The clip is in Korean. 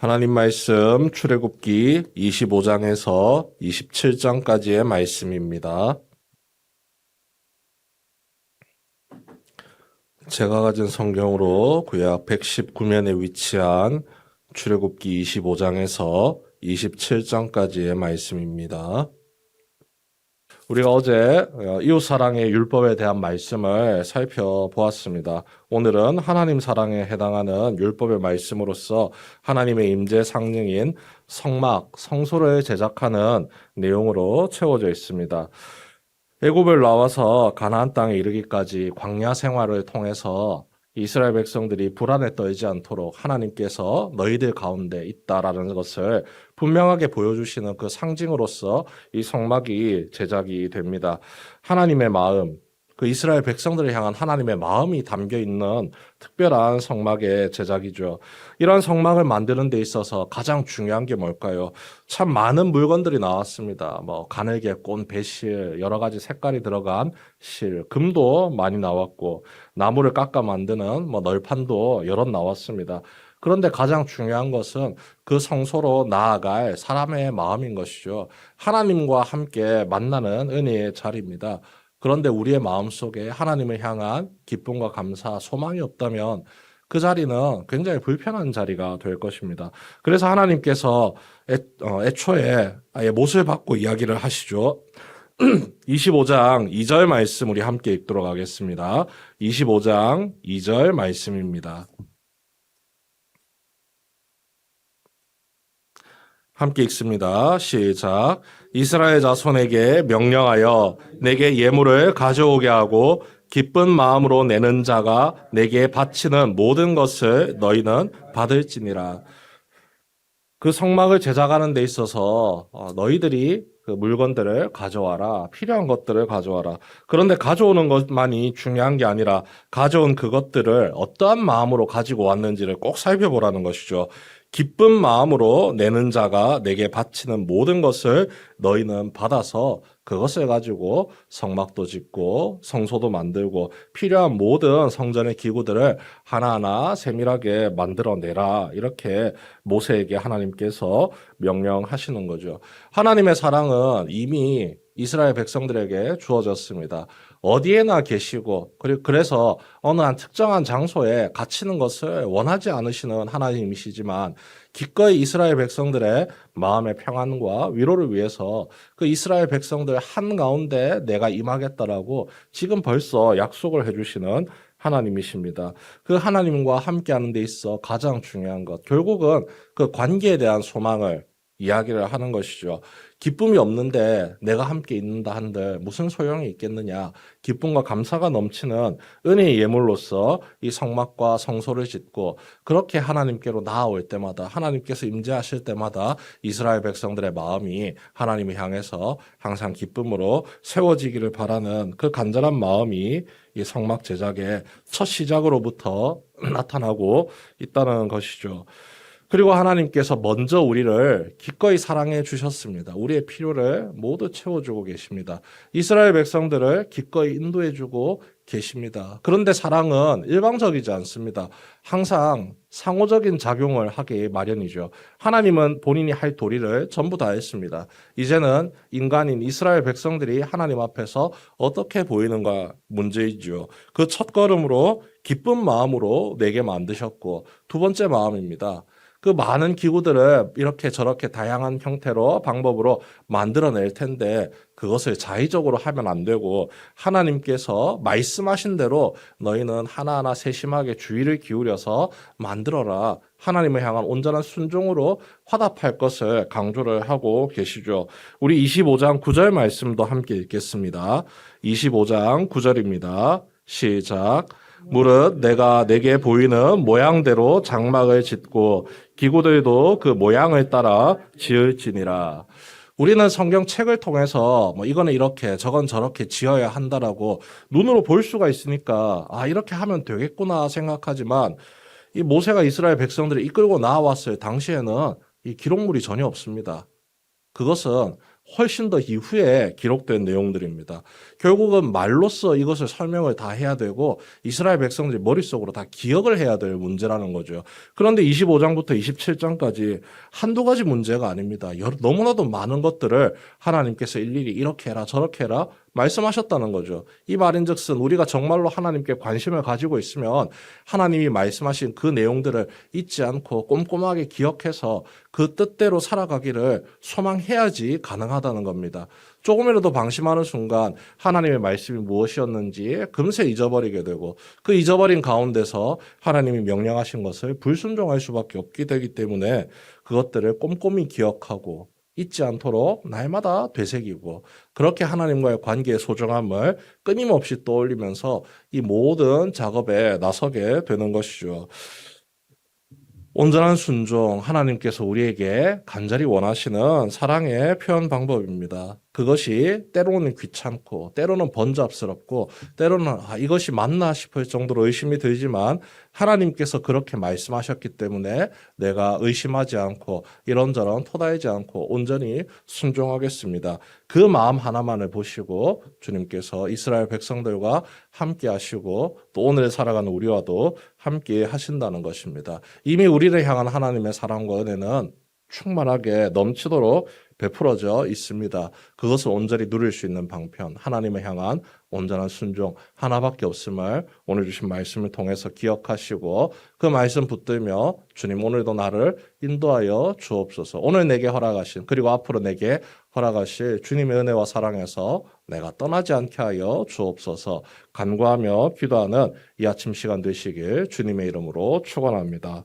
하나님 말씀 출애굽기 25장에서 27장까지의 말씀입니다. 제가 가진 성경으로 구약 119면에 위치한 출애굽기 25장에서 27장까지의 말씀입니다. 우리가 어제 이웃사랑의 율법에 대한 말씀을 살펴보았습니다. 오늘은 하나님 사랑에 해당하는 율법의 말씀으로서 하나님의 임재 상징인 성막, 성소를 제작하는 내용으로 채워져 있습니다. 애굽을 나와서 가나안 땅에 이르기까지 광야 생활을 통해서 이스라엘 백성들이 불안에 떨지 않도록 하나님께서 너희들 가운데 있다라는 것을 분명하게 보여주시는 그 상징으로서 이 성막이 제작이 됩니다. 하나님의 마음, 그 이스라엘 백성들을 향한 하나님의 마음이 담겨 있는 특별한 성막의 제작이죠. 이런 성막을 만드는 데 있어서 가장 중요한 게 뭘까요? 참 많은 물건들이 나왔습니다. 가늘게 꼰 배실, 여러 가지 색깔이 들어간 실, 금도 많이 나왔고 나무를 깎아 만드는 널판도 여럿 나왔습니다. 그런데 가장 중요한 것은 그 성소로 나아갈 사람의 마음인 것이죠. 하나님과 함께 만나는 은혜의 자리입니다. 그런데 우리의 마음속에 하나님을 향한 기쁨과 감사, 소망이 없다면 그 자리는 굉장히 불편한 자리가 될 것입니다. 그래서 하나님께서 애초에 아예 못을 받고 이야기를 하시죠. 25장 2절 말씀 우리 함께 읽도록 하겠습니다. 25장 2절 말씀입니다. 함께 읽습니다. 시작. 이스라엘 자손에게 명령하여 내게 예물을 가져오게 하고 기쁜 마음으로 내는 자가 내게 바치는 모든 것을 너희는 받을지니라. 그 성막을 제작하는 데 있어서 너희들이 그 물건들을 가져와라. 필요한 것들을 가져와라. 그런데 가져오는 것만이 중요한 게 아니라 가져온 그것들을 어떠한 마음으로 가지고 왔는지를 꼭 살펴보라는 것이죠. 기쁜 마음으로 내는 자가 내게 바치는 모든 것을 너희는 받아서 그것을 가지고 성막도 짓고 성소도 만들고 필요한 모든 성전의 기구들을 하나하나 세밀하게 만들어내라. 이렇게 모세에게 하나님께서 명령하시는 거죠. 하나님의 사랑은 이미 이스라엘 백성들에게 주어졌습니다. 어디에나 계시고 그래서 어느 한 특정한 장소에 갇히는 것을 원하지 않으시는 하나님이시지만 기꺼이 이스라엘 백성들의 마음의 평안과 위로를 위해서 그 이스라엘 백성들 한가운데 내가 임하겠다라고 지금 벌써 약속을 해주시는 하나님이십니다. 그 하나님과 함께하는 데 있어 가장 중요한 것, 결국은 그 관계에 대한 소망을 이야기를 하는 것이죠. 기쁨이 없는데 내가 함께 있는다 한들 무슨 소용이 있겠느냐. 기쁨과 감사가 넘치는 은혜의 예물로서 이 성막과 성소를 짓고 그렇게 하나님께로 나아올 때마다 하나님께서 임재하실 때마다 이스라엘 백성들의 마음이 하나님을 향해서 항상 기쁨으로 세워지기를 바라는 그 간절한 마음이 이 성막 제작의 첫 시작으로부터 나타나고 있다는 것이죠. 그리고 하나님께서 먼저 우리를 기꺼이 사랑해 주셨습니다. 우리의 필요를 모두 채워주고 계십니다. 이스라엘 백성들을 기꺼이 인도해 주고 계십니다. 그런데 사랑은 일방적이지 않습니다. 항상 상호적인 작용을 하기 마련이죠. 하나님은 본인이 할 도리를 전부 다 했습니다. 이제는 인간인 이스라엘 백성들이 하나님 앞에서 어떻게 보이는가 문제이죠. 그 첫 걸음으로 기쁜 마음으로 내게 만드셨고 두 번째 마음입니다. 그 많은 기구들을 이렇게 저렇게 다양한 형태로 방법으로 만들어낼 텐데 그것을 자의적으로 하면 안 되고 하나님께서 말씀하신 대로 너희는 하나하나 세심하게 주의를 기울여서 만들어라. 하나님을 향한 온전한 순종으로 화답할 것을 강조를 하고 계시죠. 우리 25장 9절 말씀도 함께 읽겠습니다. 25장 9절입니다. 시작. 무릇 내가 내게 보이는 모양대로 장막을 짓고 기구들도 그 모양을 따라 지을지니라. 우리는 성경책을 통해서 이거는 이렇게 저건 저렇게 지어야 한다라고 눈으로 볼 수가 있으니까 이렇게 하면 되겠구나 생각하지만 이 모세가 이스라엘 백성들을 이끌고 나왔을 당시에는 이 기록물이 전혀 없습니다. 그것은 훨씬 더 이후에 기록된 내용들입니다. 결국은 말로써 이것을 설명을 다 해야 되고 이스라엘 백성들이 머릿속으로 다 기억을 해야 될 문제라는 거죠. 그런데 25장부터 27장까지 한두 가지 문제가 아닙니다. 너무나도 많은 것들을 하나님께서 일일이 이렇게 해라 저렇게 해라 말씀하셨다는 거죠. 이 말인즉슨 우리가 정말로 하나님께 관심을 가지고 있으면 하나님이 말씀하신 그 내용들을 잊지 않고 꼼꼼하게 기억해서 그 뜻대로 살아가기를 소망해야지 가능하다는 겁니다. 조금이라도 방심하는 순간 하나님의 말씀이 무엇이었는지 금세 잊어버리게 되고 그 잊어버린 가운데서 하나님이 명령하신 것을 불순종할 수밖에 없게 되기 때문에 그것들을 꼼꼼히 기억하고 잊지 않도록 날마다 되새기고 그렇게 하나님과의 관계의 소중함을 끊임없이 떠올리면서 이 모든 작업에 나서게 되는 것이죠. 온전한 순종, 하나님께서 우리에게 간절히 원하시는 사랑의 표현 방법입니다. 그것이 때로는 귀찮고, 때로는 번잡스럽고, 때로는 이것이 맞나 싶을 정도로 의심이 들지만 하나님께서 그렇게 말씀하셨기 때문에 내가 의심하지 않고 이런저런 토달지 않고 온전히 순종하겠습니다. 그 마음 하나만을 보시고 주님께서 이스라엘 백성들과 함께 하시고 또 오늘 살아가는 우리와도 함께 하신다는 것입니다. 이미 우리를 향한 하나님의 사랑과 은혜는 충만하게 넘치도록 베풀어져 있습니다. 그것을 온전히 누릴 수 있는 방편, 하나님을 향한 온전한 순종 하나밖에 없음을 오늘 주신 말씀을 통해서 기억하시고 그 말씀 붙들며 주님 오늘도 나를 인도하여 주옵소서. 오늘 내게 허락하신 그리고 앞으로 내게 허락하실 주님의 은혜와 사랑에서 내가 떠나지 않게 하여 주옵소서. 간구하며 기도하는 이 아침 시간 되시길 주님의 이름으로 축원합니다.